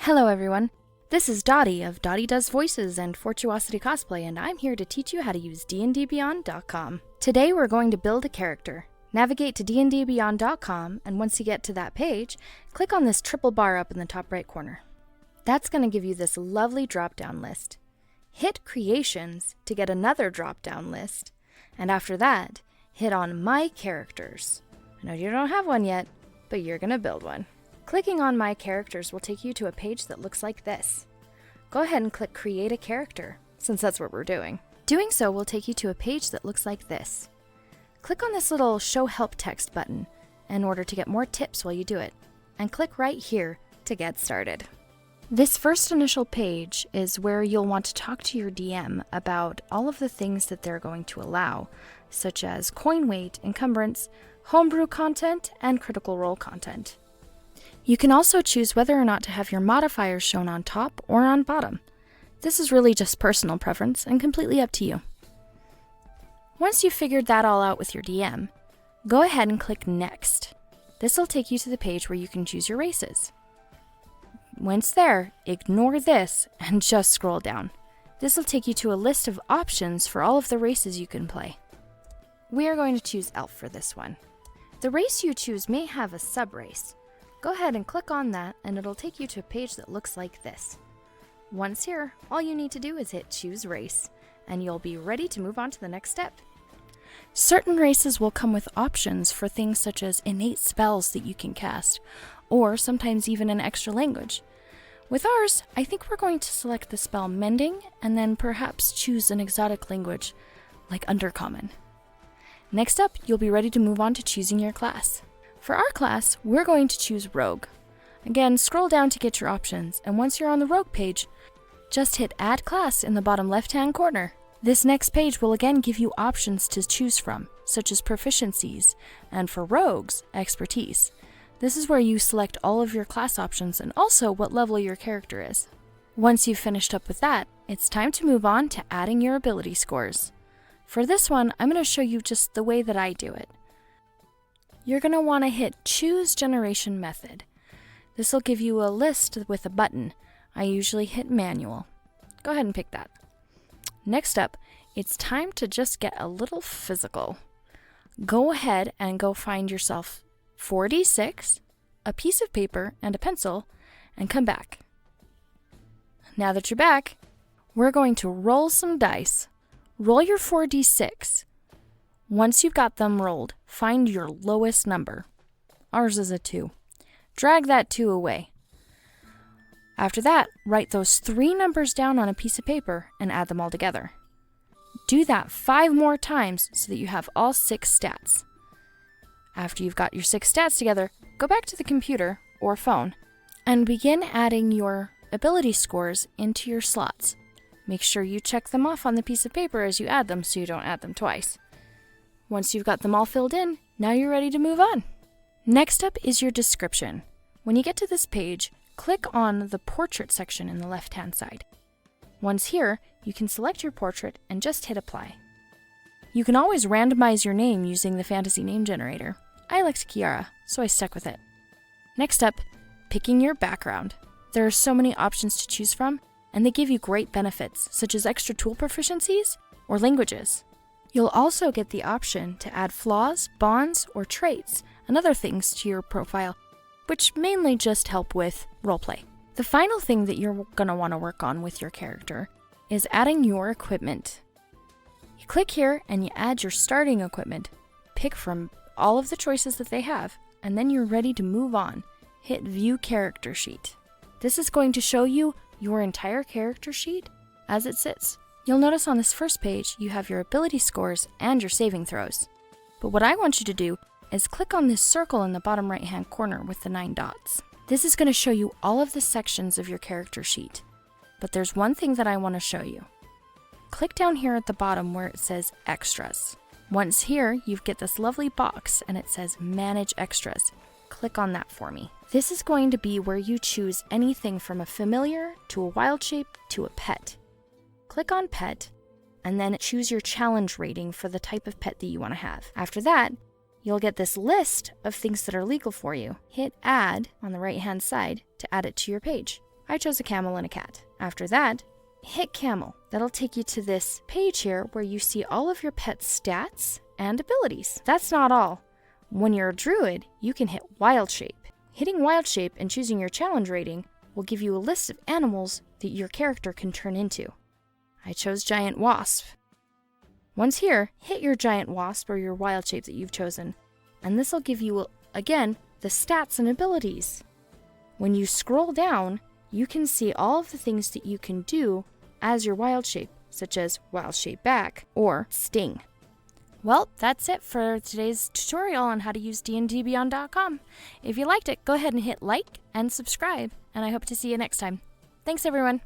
Hello everyone, this is Dottie of Dottie Does Voices and Fortuosity Cosplay, and I'm here to teach you how to use DNDBeyond.com. Today we're going to build a character. Navigate to DNDBeyond.com, and once you get to that page, click on this triple bar up in the top right corner. That's going to give you this lovely drop-down list. Hit Creations to get another drop-down list, and after that, hit on My Characters. I know you don't have one yet, but you're going to build one. Clicking on My Characters will take you to a page that looks like this. Go ahead and click Create a Character, since that's what we're doing. Doing so will take you to a page that looks like this. Click on this little Show Help text button in order to get more tips while you do it, and click right here to get started. This first initial page is where you'll want to talk to your DM about all of the things that they're going to allow, such as coin weight, encumbrance, homebrew content, and critical role content. You can also choose whether or not to have your modifiers shown on top or on bottom. This is really just personal preference and completely up to you. Once you've figured that all out with your DM, go ahead and click Next. This will take you to the page where you can choose your races. Once there, ignore this and just scroll down. This will take you to a list of options for all of the races you can play. We are going to choose Elf for this one. The race you choose may have a sub-race. Go ahead and click on that and it'll take you to a page that looks like this. Once here, all you need to do is hit Choose Race, and you'll be ready to move on to the next step. Certain races will come with options for things such as innate spells that you can cast, or sometimes even an extra language. With ours, I think we're going to select the spell Mending, and then perhaps choose an exotic language, like Undercommon. Next up, you'll be ready to move on to choosing your class. For our class, we're going to choose Rogue. Again, scroll down to get your options, and once you're on the Rogue page, just hit Add Class in the bottom left-hand corner. This next page will again give you options to choose from, such as proficiencies, and for Rogues, expertise. This is where you select all of your class options and also what level your character is. Once you've finished up with that, it's time to move on to adding your ability scores. For this one, I'm going to show you just the way that I do it. You're going to want to hit Choose Generation Method. This will give you a list with a button. I usually hit Manual. Go ahead and pick that. Next up, it's time to just get a little physical. Go ahead and go find yourself 4d6, a piece of paper, and a pencil, and come back. Now that you're back, we're going to roll some dice. Roll your 4d6. Once you've got them rolled, find your lowest number. Ours is a 2. Drag that 2 away. After that, write those 3 numbers down on a piece of paper and add them all together. Do that 5 more times so that you have all 6 stats. After you've got your 6 stats together, go back to the computer or phone and begin adding your ability scores into your slots. Make sure you check them off on the piece of paper as you add them so you don't add them twice. Once you've got them all filled in, now you're ready to move on. Next up is your description. When you get to this page, click on the portrait section in the left-hand side. Once here, you can select your portrait and just hit apply. You can always randomize your name using the fantasy name generator. I liked Kiara, so I stuck with it. Next up, picking your background. There are so many options to choose from, and they give you great benefits, such as extra tool proficiencies or languages. You'll also get the option to add flaws, bonds, or traits, and other things to your profile, which mainly just help with roleplay. The final thing that you're going to want to work on with your character is adding your equipment. You click here and you add your starting equipment. Pick from all of the choices that they have, and then you're ready to move on. Hit View Character Sheet. This is going to show you your entire character sheet as it sits. You'll notice on this first page you have your ability scores and your saving throws. But what I want you to do is click on this circle in the bottom right hand corner with the 9 dots. This is going to show you all of the sections of your character sheet. But there's one thing that I want to show you. Click down here at the bottom where it says Extras. Once here, you get this lovely box and it says Manage Extras. Click on that for me. This is going to be where you choose anything from a familiar to a wild shape to a pet. Click on Pet, and then choose your challenge rating for the type of pet that you want to have. After that, you'll get this list of things that are legal for you. Hit Add on the right-hand side to add it to your page. I chose a camel and a cat. After that, hit camel. That'll take you to this page here where you see all of your pet's stats and abilities. That's not all. When you're a druid, you can hit wild shape. Hitting wild shape and choosing your challenge rating will give you a list of animals that your character can turn into. I chose giant wasp. Once here, hit your giant wasp or your wild shape that you've chosen, and this will give you, again, the stats and abilities. When you scroll down, you can see all of the things that you can do as your wild shape, such as wild shape back or sting. Well, that's it for today's tutorial on how to use DNDBeyond.com. If you liked it, go ahead and hit like and subscribe, and I hope to see you next time. Thanks, everyone.